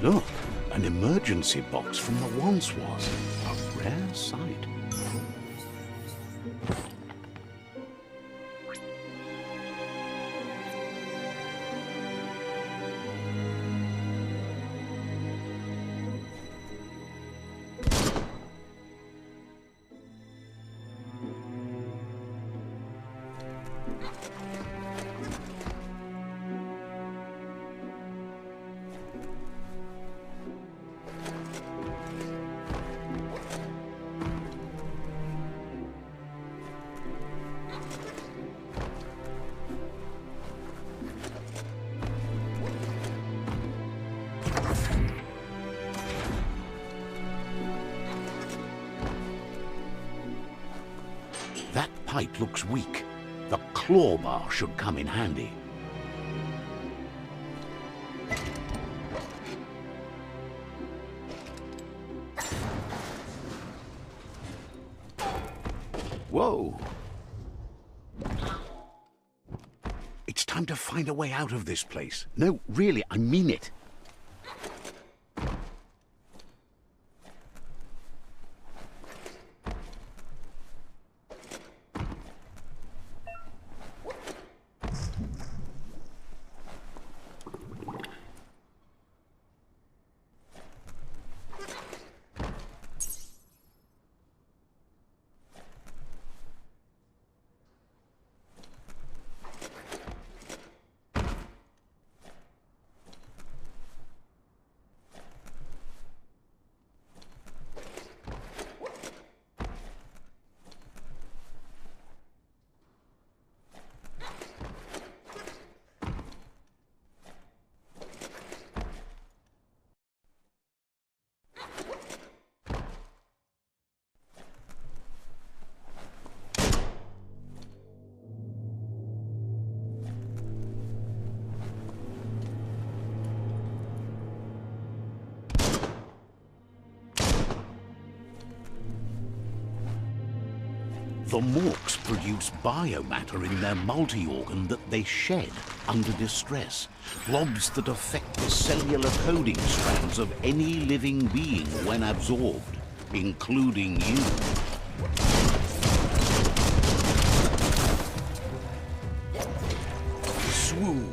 Look, an emergency box from the once was. A rare sight. That pipe looks weak. The claw bar should come in handy. Whoa! It's time to find a way out of this place. No, really, I mean it. The morks produce biomatter in their multi-organ that they shed under distress. Blobs that affect the cellular coding strands of any living being when absorbed, including you. Swoon.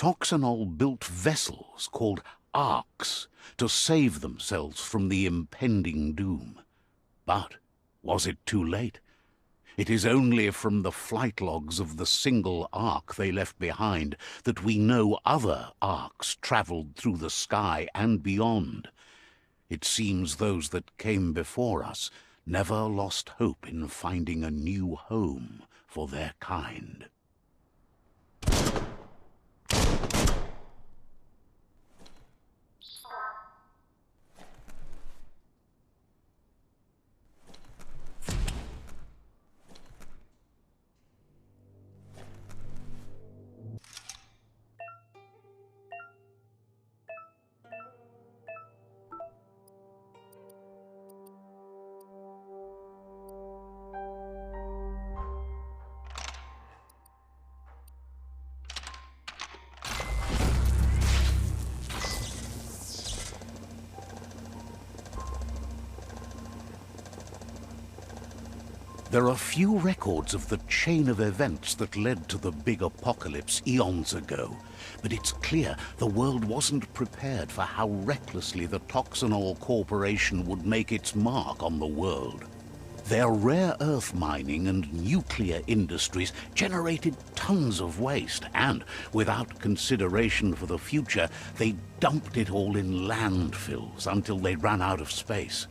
Toxanol built vessels called arks to save themselves from the impending doom. But was it too late? It is only from the flight logs of the single ark they left behind that we know other arks travelled through the sky and beyond. It seems those that came before us never lost hope in finding a new home for their kind. There are few records of the chain of events that led to the big apocalypse eons ago, but it's clear the world wasn't prepared for how recklessly the Toxanol Corporation would make its mark on the world. Their rare earth mining and nuclear industries generated tons of waste, and without consideration for the future, they dumped it all in landfills until they ran out of space.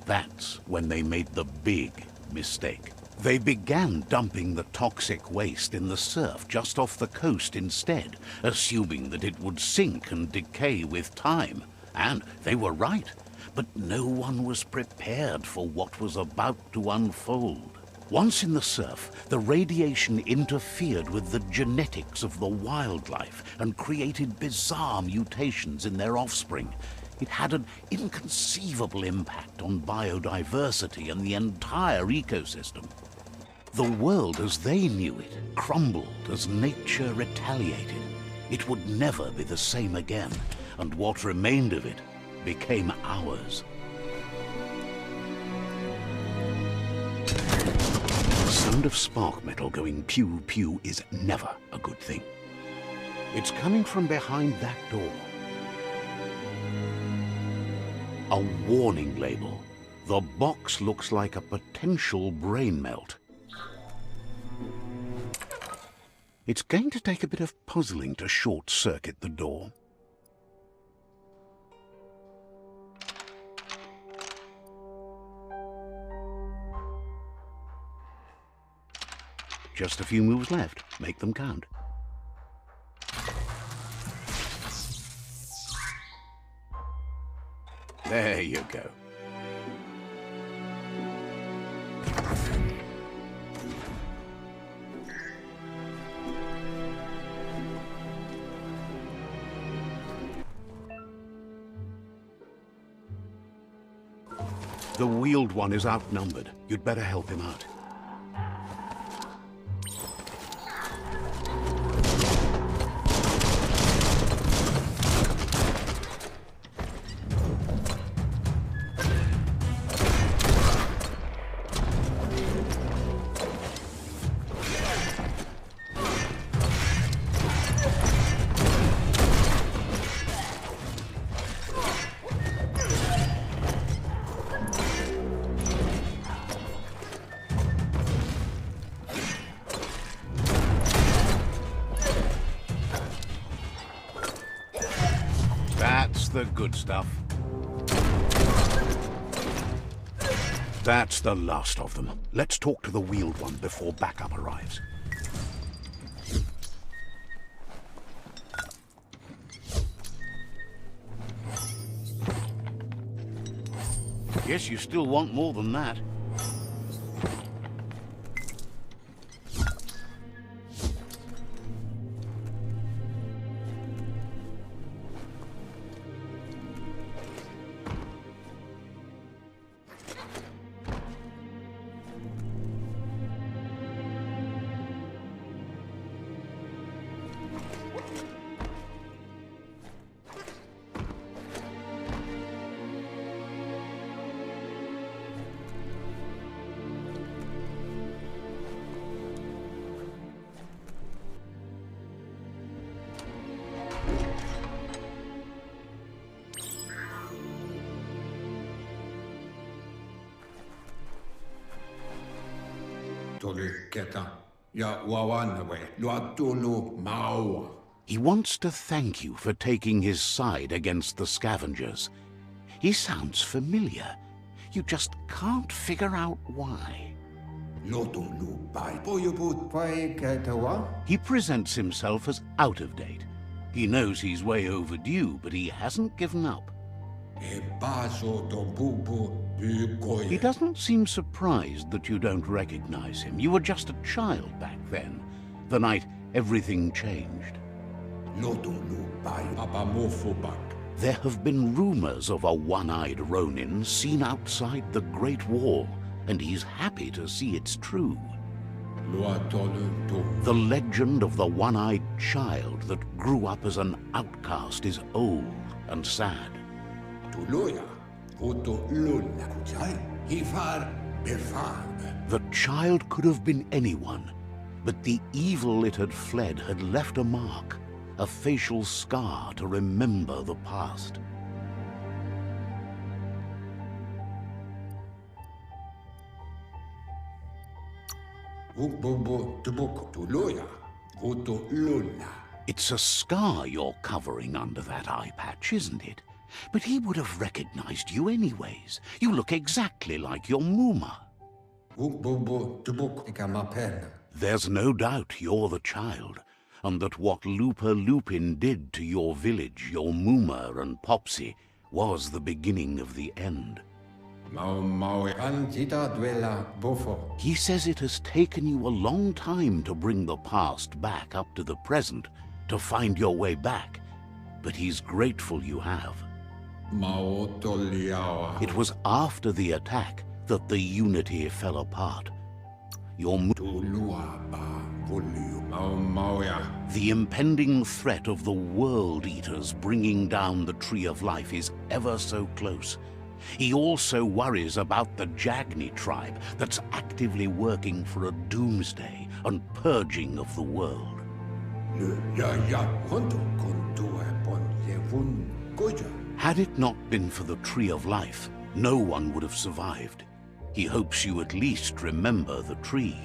That's when they made the big mistake. They began dumping the toxic waste in the surf just off the coast instead, assuming that it would sink and decay with time. And they were right, but no one was prepared for what was about to unfold. Once in the surf, the radiation interfered with the genetics of the wildlife and created bizarre mutations in their offspring. It had an inconceivable impact on biodiversity and the entire ecosystem. The world as they knew it crumbled as nature retaliated. It would never be the same again, and what remained of it became ours. The sound of spark metal going pew-pew is never a good thing. It's coming from behind that door. A warning label. The box looks like a potential brain melt. It's going to take a bit of puzzling to short-circuit the door. Just a few moves left. Make them count. There you go. The wheeled one is outnumbered. You'd better help him out. That's the good stuff. That's the last of them. Let's talk to the wheeled one before backup arrives. Guess you still want more than that. He wants to thank you for taking his side against the scavengers. He sounds familiar. You just can't figure out why. He presents himself as out of date. He knows he's way overdue, but he hasn't given up. He doesn't seem surprised that you don't recognize him. You were just a child back then, the night everything changed. There have been rumors of a one-eyed Ronin seen outside the Great Wall, and he's happy to see it's true. The legend of the one-eyed child that grew up as an outcast is old and sad. The child could have been anyone, but the evil it had fled had left a mark, a facial scar to remember the past. It's a scar you're covering under that eye patch, isn't it? But he would have recognized you anyways. You look exactly like your Muma. There's no doubt you're the child, and that what Lupa Lupin did to your village, your Muma and Popsy, was the beginning of the end. He says it has taken you a long time to bring the past back up to the present, to find your way back, but he's grateful you have. It was after the attack that the unity fell apart. The impending threat of the World Eaters bringing down the Tree of Life is ever so close. He also worries about the Jagni tribe that's actively working for a doomsday and purging of the world. Had it not been for the Tree of Life, no one would have survived. He hopes you at least remember the tree.